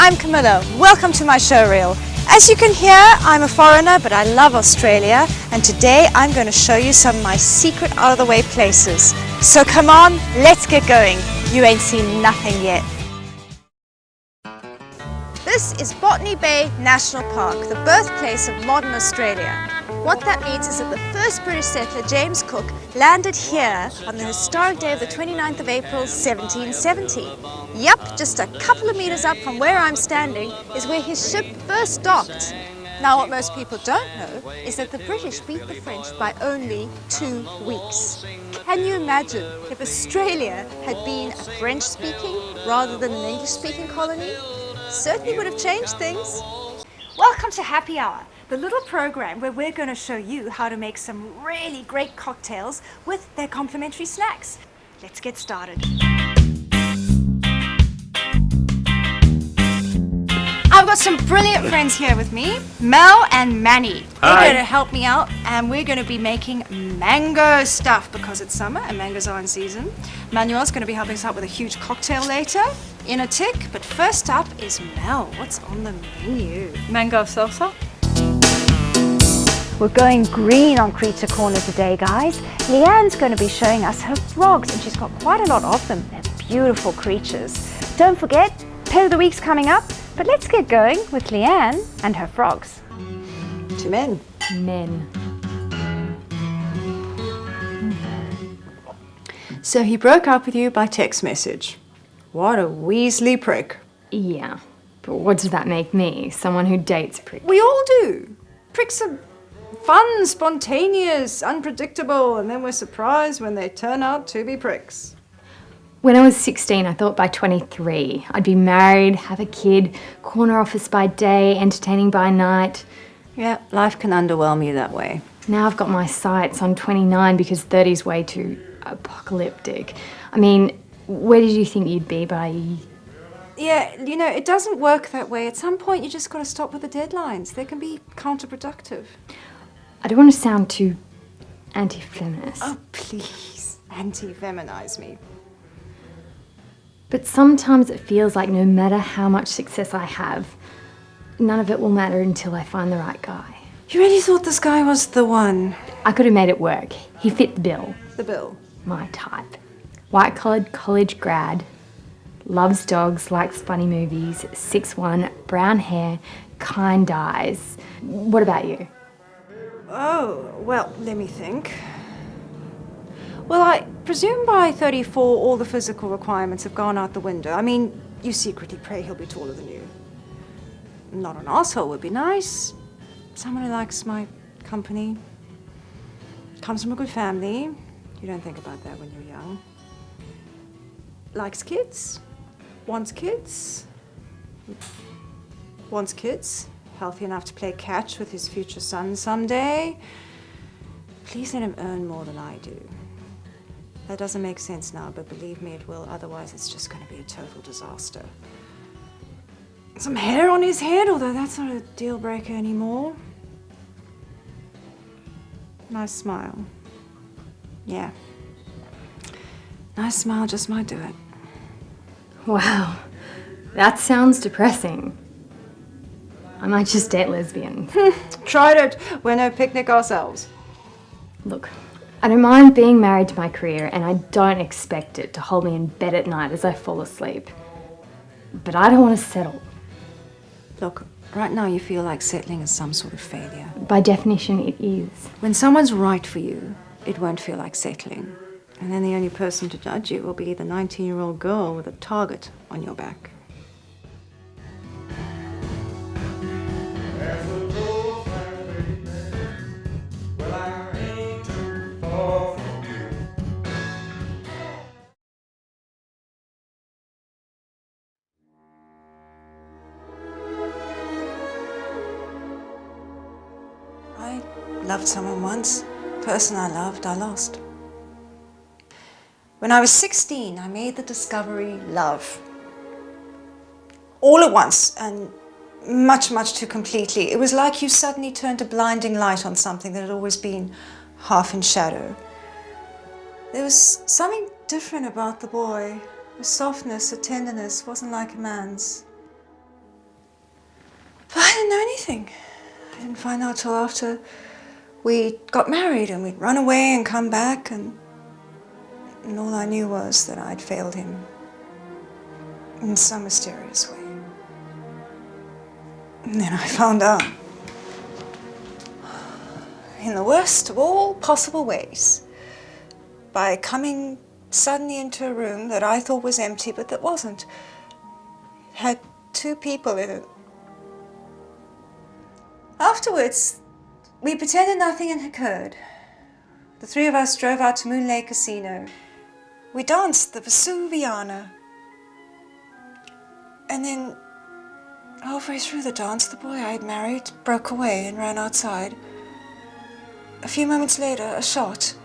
I'm Camilla. Welcome to my showreel. As you can hear, I'm a foreigner, but I love Australia, and today I'm going to show you some of my secret out-of-the-way places. So come on, let's get going. You ain't seen nothing yet. This is Botany Bay National Park, the birthplace of modern Australia. What that means is that the first British settler, James Cook, landed here on the historic day of the 29th of April, 1770. Yup, just a couple of meters up from where I'm standing is where his ship first docked. Now, what most people don't know is that the British beat the French by only 2 weeks. Can you imagine if Australia had been a French-speaking rather than an English-speaking colony? Certainly would have changed things. Welcome to Happy Hour, the little program where we're going to show you how to make some really great cocktails with their complimentary snacks. Let's get started. I've got some brilliant friends here with me, Mel and Manny. They're going to help me out, and we're going to be making mango stuff because it's summer and mangoes are in season. Manuel's going to be helping us out with a huge cocktail later in a tick, but first up is Mel. What's on the menu? Mango salsa. We're going green on Creature Corner today, guys. Leanne's going to be showing us her frogs, and she's got quite a lot of them. They're beautiful creatures. Don't forget, Pet of the Week's coming up, but let's get going with Leanne and her frogs. To men. Men. So he broke up with you by text message. What a Weasley prick. Yeah, but what does that make me? Someone who dates pricks? We all do. Pricks are fun, spontaneous, unpredictable, and then we're surprised when they turn out to be pricks. When I was 16, I thought by 23 I'd be married, have a kid, corner office by day, entertaining by night. Yeah, life can underwhelm you that way. Now I've got my sights on 29 because 30's way too apocalyptic. I mean, where did you think you'd be by... Yeah, you know, it doesn't work that way. At some point, you just got to stop with the deadlines. They can be counterproductive. I don't want to sound too anti-feminist. Oh, please, anti-feminize me. But sometimes it feels like no matter how much success I have, none of it will matter until I find the right guy. You really thought this guy was the one? I could have made it work. He fit the bill. The bill? My type. White-collared college grad, loves dogs, likes funny movies, 6'1", brown hair, kind eyes. What about you? Oh, well, let me think. Well, I presume by 34 all the physical requirements have gone out the window. I mean, you secretly pray he'll be taller than you. Not an asshole would be nice. Someone who likes my company. Comes from a good family. You don't think about that when you're young. Likes kids. Wants kids. Wants kids. Healthy enough to play catch with his future son someday. Please let him earn more than I do. That doesn't make sense now, but believe me, it will. Otherwise, it's just going to be a total disaster. Some hair on his head, although that's not a deal breaker anymore. Nice smile. Yeah. Nice smile just might do it. Wow, that sounds depressing. I might just date lesbian. Tried it. We're no picnic ourselves. Look, I don't mind being married to my career, and I don't expect it to hold me in bed at night as I fall asleep. But I don't want to settle. Look, right now you feel like settling is some sort of failure. By definition, it is. When someone's right for you, it won't feel like settling. And then the only person to judge you will be the 19-year-old girl with a target on your back. I loved someone once. The person I loved, I lost. When I was 16, I made the discovery love. All at once, and much, much too completely. It was like you suddenly turned a blinding light on something that had always been half in shadow. There was something different about the boy. A softness, a tenderness, wasn't like a man's. But I didn't know anything. I didn't find out till after we got married and we'd run away and come back, and all I knew was that I'd failed him in some mysterious way. And then I found out in the worst of all possible ways, by coming suddenly into a room that I thought was empty but that wasn't. Had 2 people in it. Afterwards, we pretended nothing had occurred. The 3 of us drove out to Moon Lake Casino. We danced the Vesuviana. And then, halfway through the dance, the boy I had married broke away and ran outside. A few moments later, a shot.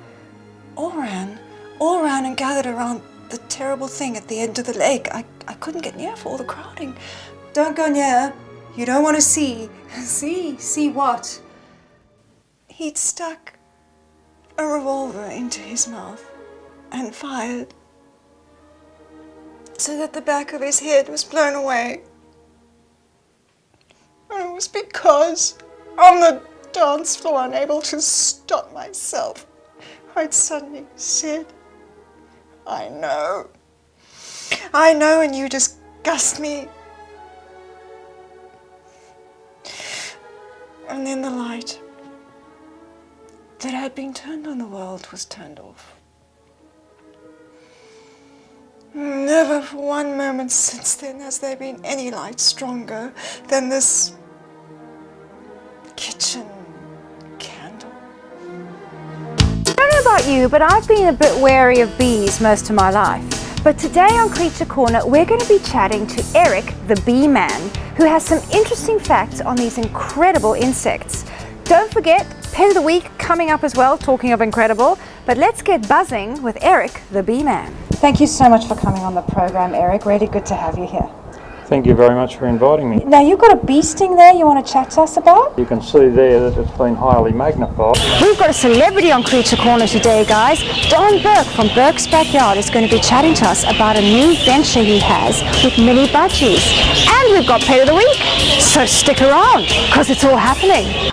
All ran and gathered around the terrible thing at the end of the lake. I couldn't get near for all the crowding. Don't go near. You don't want to see. See what? He'd stuck a revolver into his mouth and fired so that the back of his head was blown away. And it was because on the dance floor, unable to stop myself, I'd suddenly said, I know, and you disgust me. And then the light that had been turned on the world was turned off. Never for one moment since then has there been any light stronger than this kitchen candle. I don't know about you, but I've been a bit wary of bees most of my life. But today on Creature Corner, we're going to be chatting to Eric, the bee man, who has some interesting facts on these incredible insects. Don't forget, Pet of the Week coming up as well, talking of incredible. But let's get buzzing with Eric, the bee man. Thank you so much for coming on the program, Eric. Really good to have you here. Thank you very much for inviting me. Now, you've got a bee sting there you want to chat to us about? You can see there that it's been highly magnified. We've got a celebrity on Creature Corner today, guys. Don Burke from Burke's Backyard is going to be chatting to us about a new venture he has with mini budgies. And we've got Pet of the Week, so stick around, because it's all happening.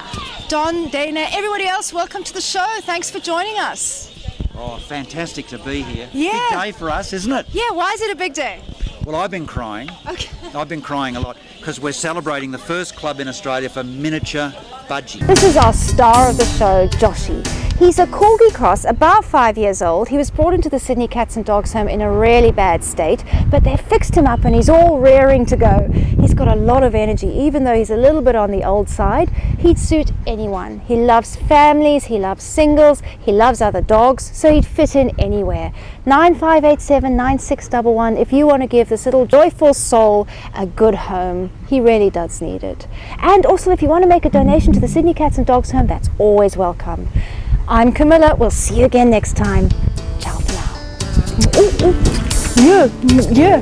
Don, Dana, everybody else, welcome to the show. Thanks for joining us. Oh, fantastic to be here. Yeah. Big day for us, isn't it? Yeah, why is it a big day? Well, I've been crying. Okay. I've been crying a lot because we're celebrating the first club in Australia for miniature budgie. This is our star of the show, Joshy. He's a Corgi cross, about 5 years old. He was brought into the Sydney Cats and Dogs home in a really bad state, but they fixed him up and he's all raring to go. He's got a lot of energy, even though he's a little bit on the old side. He'd suit anyone. He loves families, he loves singles, he loves other dogs, so he'd fit in anywhere. 9587-9611 if you want to give this little joyful soul a good home. He really does need it. And also, if you want to make a donation to the Sydney Cats and Dogs home, that's always welcome. I'm Camilla. We'll see you again next time. Ciao for now. Yeah.